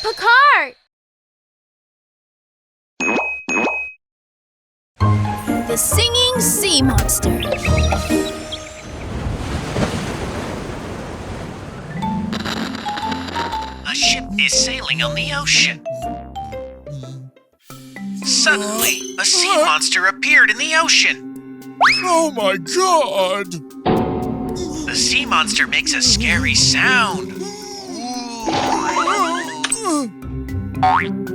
Picard! The Singing Sea Monster. A ship is sailing on the ocean. Suddenly, a sea monster appeared in the ocean. Oh my God! The sea monster makes a scary sound.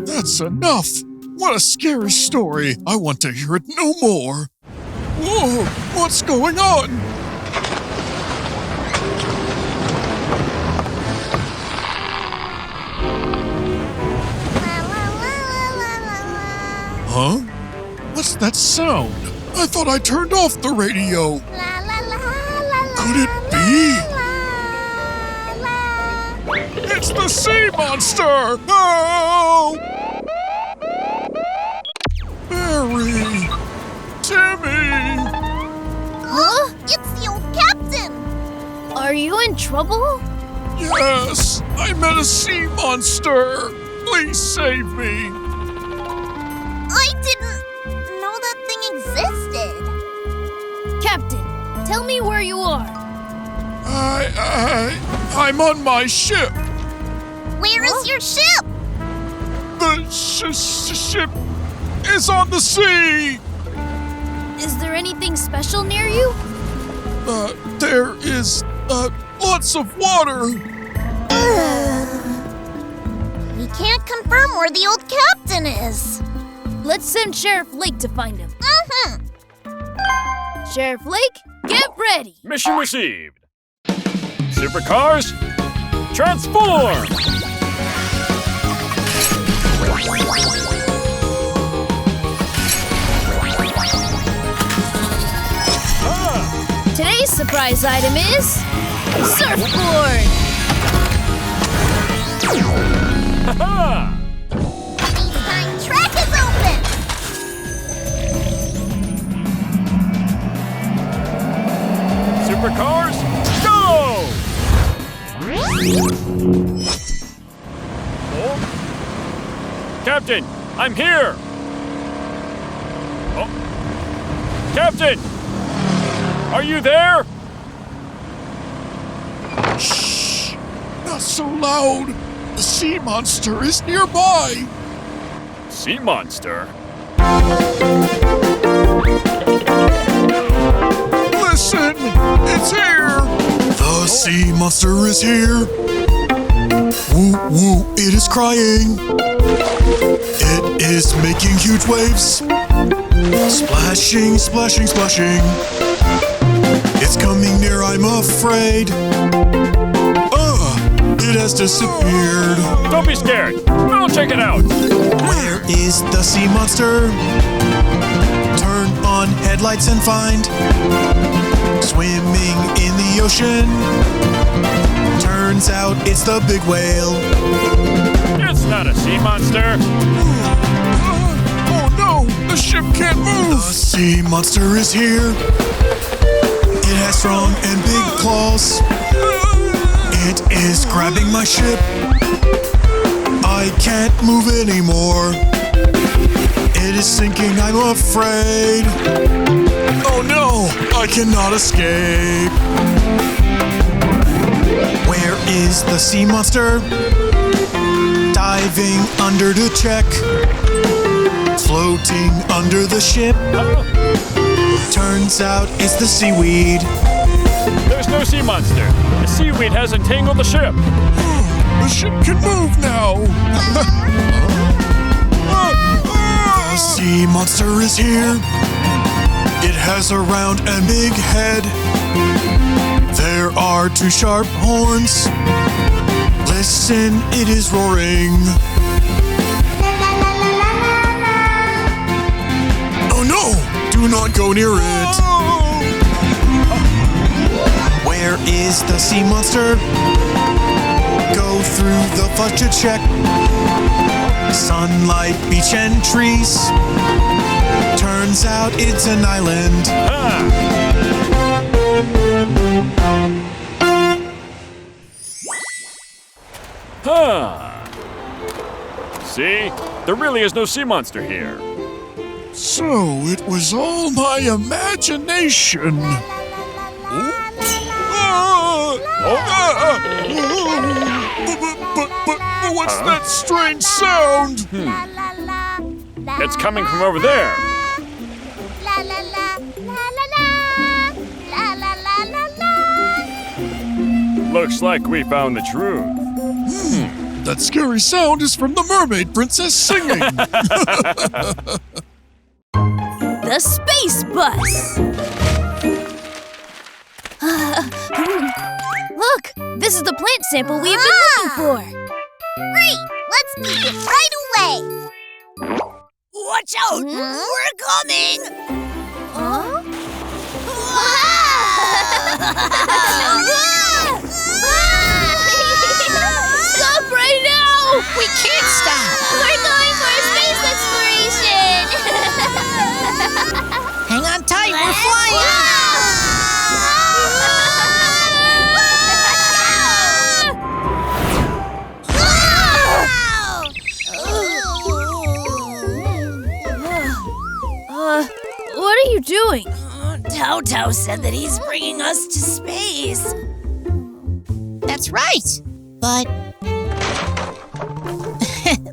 That's enough! What a scary story! I want to hear it no more! Whoa! What's going on? Huh? What's that sound? I thought I turned off the radio! Could it be? It's the sea monster! Oh! Mary! Timmy! Huh? It's the old captain! Are you in trouble? Yes! I met a sea monster! Please save me! I didn't know that thing existed. Captain, tell me where you are. I'm on my ship! Where is your ship? The ship is on the sea! Is there anything special near you? There is, lots of water! We can't confirm where the old captain is. Let's send Sheriff Lake to find him. Mm-hmm. Sheriff Lake, get ready. Mission received. Supercars, transform! Today's surprise item is surfboard. Ha-ha! Time track is open. Supercars, go! Oh. Captain, I'm here! Oh. Captain! Are you there? Shh! Not so loud! The sea monster is nearby! Sea monster? Listen! It's here! The sea monster is here! Woo woo, it is crying! It is making huge waves! Splashing, splashing, splashing! It's coming near, I'm afraid! It has disappeared! Don't be scared! I'll check it out! Where is the sea monster? Turn on headlights and find swimming in the ocean. Turns out it's the big whale. It's not a sea monster! Oh no! The ship can't move! The sea monster is here. It has strong and big claws. It is grabbing my ship. I can't move anymore. It is sinking, I'm afraid. Oh no, I cannot escape. Where is the sea monster? Diving under to check. Floating under the ship. Turns out it's the seaweed. There's no sea monster. The seaweed has entangled the ship. The ship can move now! The sea monster is here. It has a round and big head. There are two sharp horns. Listen, it is roaring. Oh no! Do not go near it! Where is the sea monster? Go through the fudge to check. Sunlight, beach and trees. Turns out it's an island. See? There really is no sea monster here. So it was all my imagination. But what's that strange sound? It's coming from over there. Looks like we found the truth. That scary sound is from the mermaid princess singing. The space bus. Look, this is the plant sample we have been looking for. Great! Let's make it right away! Watch out! We're coming! Stop right now! We can't stop! We're going for a space exploration! Hang on tight, we're flying! What are you doing? Toto said that he's bringing us to space. That's right, but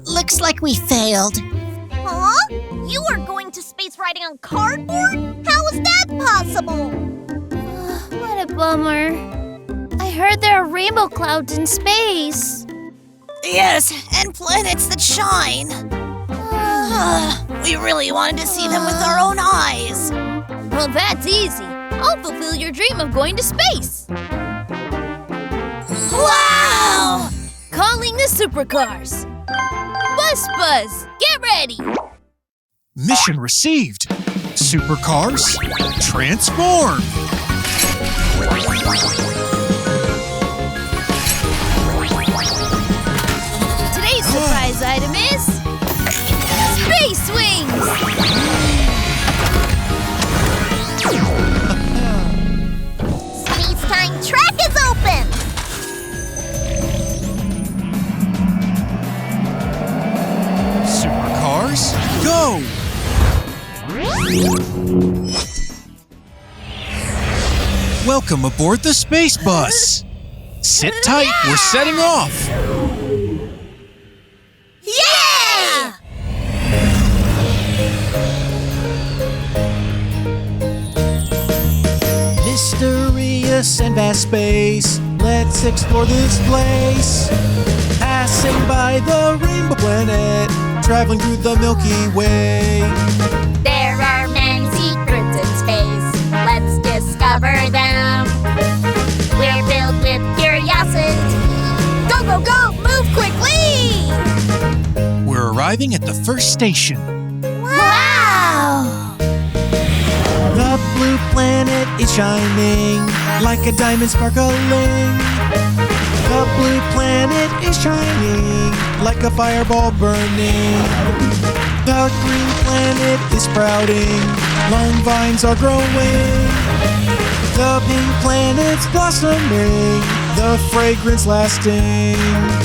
looks like we failed. Huh? You are going to space riding on cardboard? How is that possible? What a bummer. I heard there are rainbow clouds in space. Yes, and planets that shine. We really wanted to see them with our own eyes. Well, that's easy. I'll fulfill your dream of going to space. Wow! Calling the supercars. Buzz, get ready. Mission received. Supercars, transform. Today's surprise item is space wings. Space-time track is open! Supercars, go! Welcome aboard the space bus. Sit tight, we're setting off. Yeah! Mysterious and vast space, let's explore this place. Passing by the rainbow planet, traveling through the Milky Way. There are many secrets in space. Let's discover them. We're filled with curiosity. Go, go, go! Move quickly! We're arriving at the first station. Wow! The blue planet is shining like a diamond sparkling. The blue planet is shining like a fireball burning. The green planet is sprouting, long vines are growing. The pink planet's blossoming, the fragrance lasting.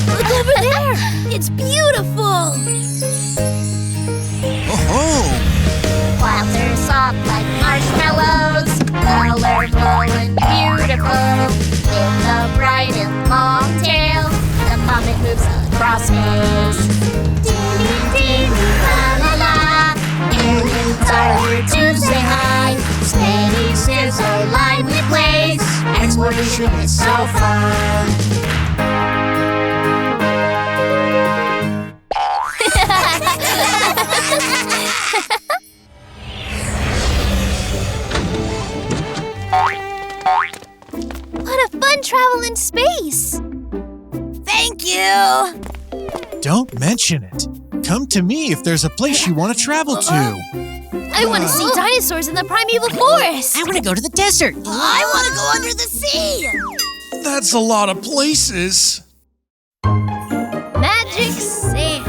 Look over there. It's beautiful. Oh, Clouds are soft like marshmallows, colorful and beautiful. With a bright and long tail, the comet moves across space. Dee-dee-dee, la-la-la. Aliens are here to say hi. Space is a lively place. Exploration is so fun. What a fun travel in space. Thank you! don't mention it. Come to me if there's a place you want to travel to. I want to see dinosaurs in the primeval forest. I want to go to the desert. I want to go under the sea. That's a lot of places. Magic sand.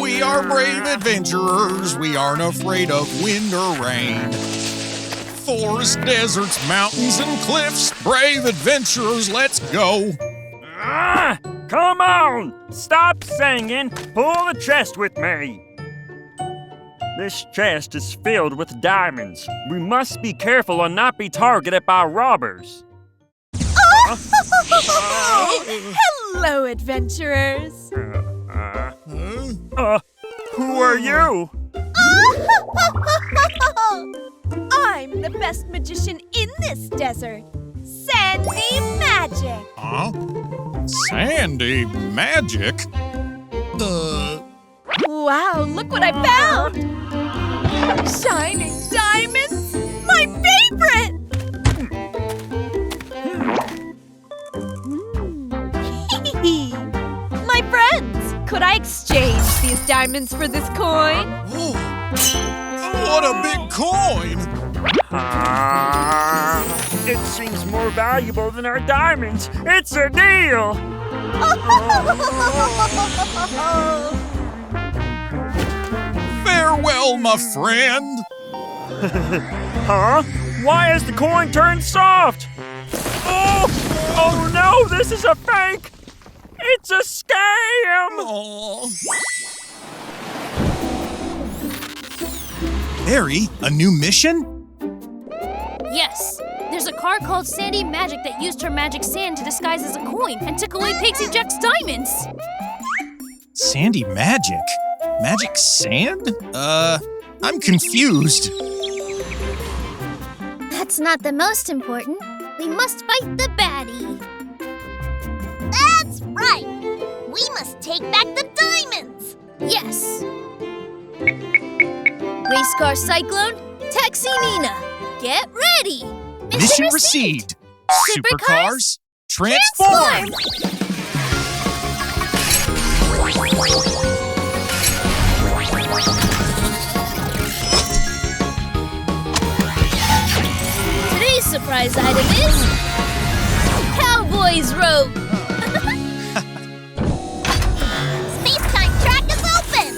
We are brave adventurers. We aren't afraid of wind or rain. Forests, deserts, mountains, and cliffs. Brave adventurers, let's go. Come on! Stop singing! Pull the chest with me! This chest is filled with diamonds. We must be careful and not be targeted by robbers. Hello, adventurers. Who are you? I'm the best magician in this desert. Sandy Magic. Huh? Sandy Magic? Wow, look what I found! Shining diamonds! My favorite! My friends, could I exchange these diamonds for this coin? Oh, what a big coin! It seems more valuable than our diamonds. It's a deal! Farewell, my friend! Huh? Why has the coin turned soft? Oh no, this is a fake! It's a scam! Oh. Harry, a new mission? Yes. There's a car called Sandy Magic that used her magic sand to disguise as a coin and took away Pixie Jack's diamonds. Sandy Magic? Magic sand? I'm confused. That's not the most important. We must fight the baddie. That's right! We must take back the diamonds! Yes. Race car Cyclone, Taxi Nina. Get ready. Mission received. Supercars, transform! Today's surprise item is Cowboy's rope. Space-time track is open!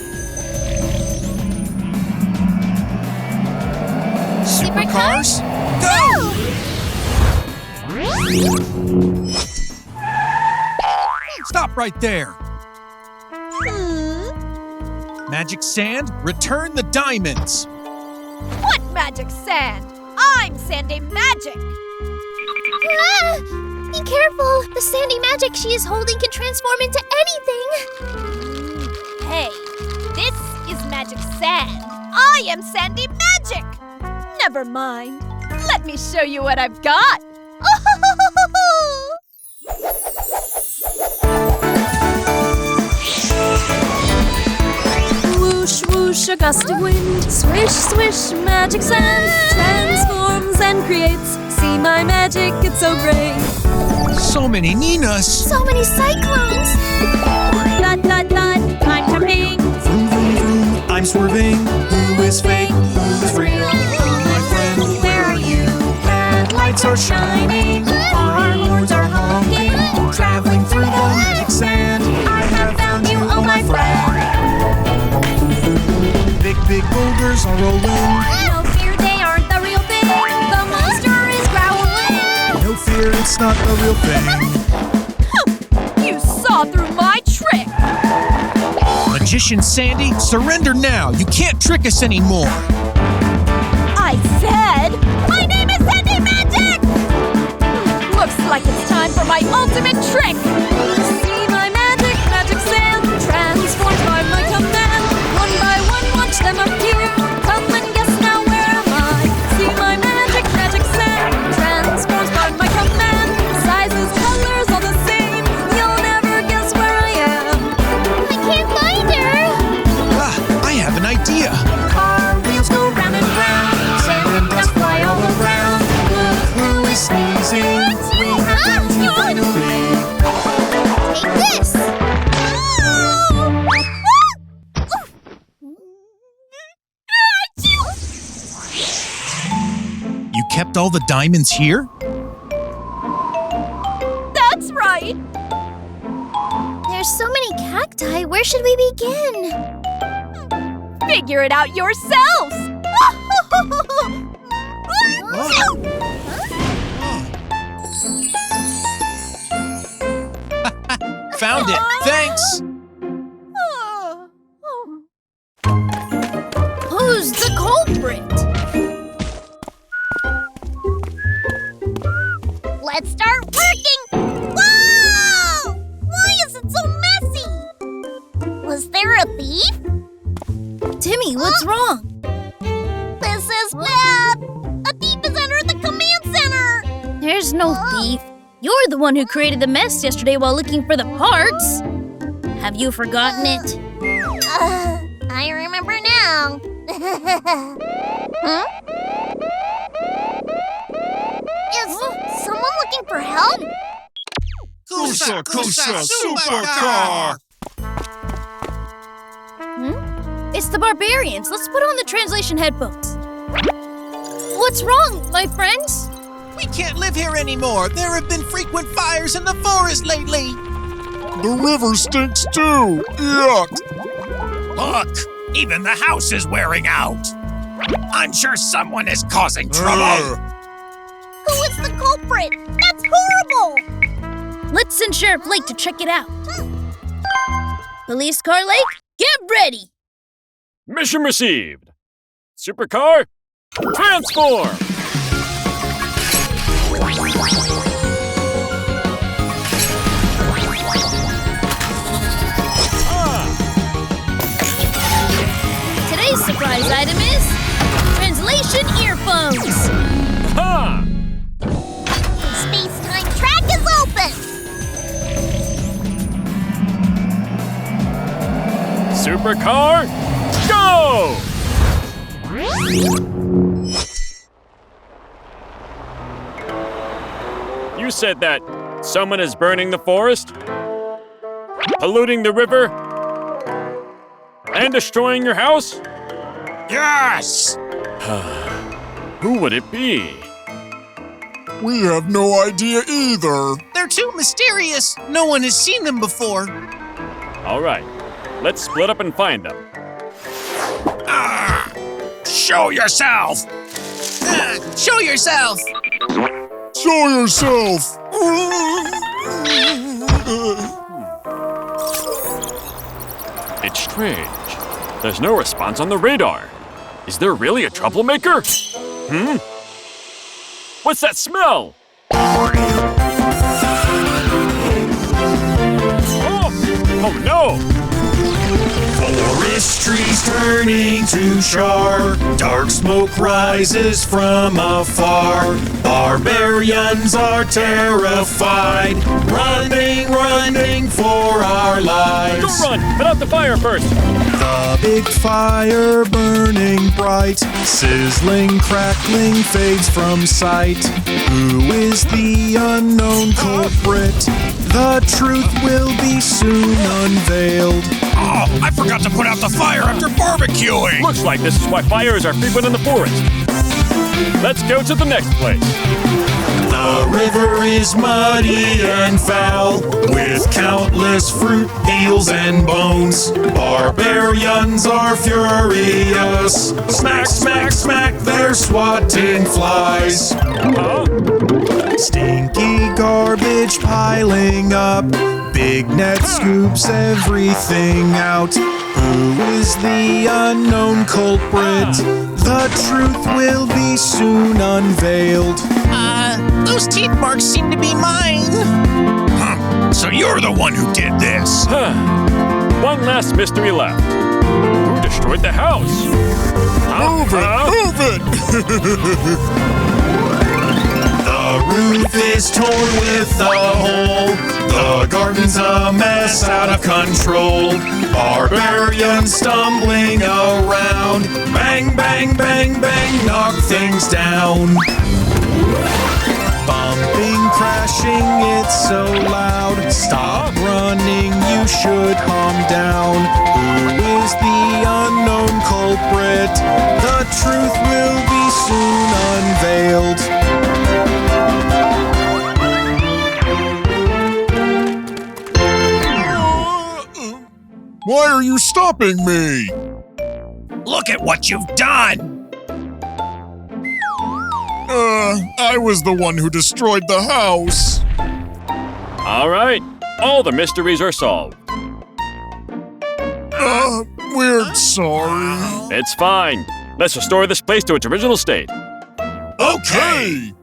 Supercars, go! Stop right there. Magic sand, return the diamonds. What magic sand? I'm Sandy Magic. Ah, be careful. The Sandy Magic she is holding can transform into anything. Hey, this is magic sand. I am Sandy Magic. Never mind. Let me show you what I've got. Whoosh, whoosh, a gust of wind. Swish, swish, magic sand transforms and creates. See my magic, it's so great. So many Ninas. So many cyclones. Dot, dot, dot, time to ping. Vroom, vroom, vroom, I'm swerving. Who is fake? Who is real? Oh, my friend, where are you? Headlights are shining. Our horns are honking. Traveling through the magic sand. I have found you, oh my friend. Big, big boulders are rolling. No fear, they aren't the real thing. The monster is growling. No fear, it's not the real thing. You saw through my trick. Magician Sandy, surrender now. You can't trick us anymore. I said, my name is Sandy Magic. Looks like it's time for my ultimate trick. See my magic, magic sand transforms by my command. One by one, watch them appear. Come and guess now, where am I? See my magic, magic sand transforms by my command. Sizes, colors, all the same. You'll never guess where I am. I can't find her. Ah, I have an idea. Car wheels go round and round. Sand and dust fly all around. Look who is sneezing. We have found you finally. Take this. You kept all the diamonds here? That's right. There's so many cacti. Where should we begin? Figure it out yourselves. Found it. Thanks. Who's the culprit? Let's start working! Whoa! Why is it so messy? Was there a thief? Timmy, what's wrong? This is bad! A thief has entered the command center! There's no thief. You're the one who created the mess yesterday while looking for the parts. Have you forgotten it? I remember now. Huh? Is someone looking for help? Kusa, supercar! It's the barbarians. Let's put on the translation headphones. What's wrong, my friends? We can't live here anymore. There have been frequent fires in the forest lately. The river stinks too! Yuck! Look, even the house is wearing out. I'm sure someone is causing trouble. Who is the culprit? That's horrible! Let's send Sheriff Lake to check it out. Police Car Lake, get ready! Mission received. Supercar, transform! Today's surprise item is translation earphones. Ha! Space-time track is open! Supercar, go! You said that someone is burning the forest, polluting the river, and destroying your house? Yes! Who would it be? We have no idea either. They're too mysterious. No one has seen them before. All right, let's split up and find them. Show yourself! Show yourself! Show yourself! It's strange. There's no response on the radar. Is there really a troublemaker? What's that smell? Oh no! Forest trees turning to char. Dark smoke rises from afar. Barbarians are terrified, running for our lives. Don't run! Put out the fire first! The big fire burning bright, sizzling, crackling, fades from sight. Who is the unknown culprit? The truth will be soon unveiled. Oh, I forgot to put out the fire after barbecuing! Looks like this is why fires are frequent in the forest. Let's go to the next place. The river is muddy and foul, with countless fruit, peels, and bones. Barbarians are furious. Smack, smack, smack, they're swatting flies. Stinky garbage piling up. Big net scoops everything out. Who is the unknown culprit? The truth will be soon unveiled. Those teeth marks seem to be mine. So you're the one who did this. One last mystery left. Who destroyed the house? Move it! The roof is torn with a hole. The garden's a mess out of control. Barbarians stumbling around. Bang, bang, bang, bang, knock things down. Bumping, crashing, it's so loud. Stop running, you should calm down. Who is the unknown culprit? The truth will be soon unveiled. Why are you stopping me? Look at what you've done! I was the one who destroyed the house. All right, all the mysteries are solved. We're sorry. It's fine. Let's restore this place to its original state. Okay.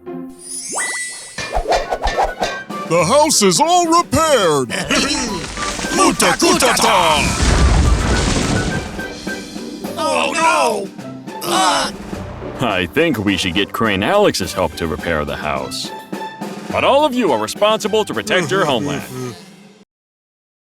The house is all repaired. Mutakutata! Oh no! I think we should get Crane Alex's help to repair the house. But all of you are responsible to protect your homeland.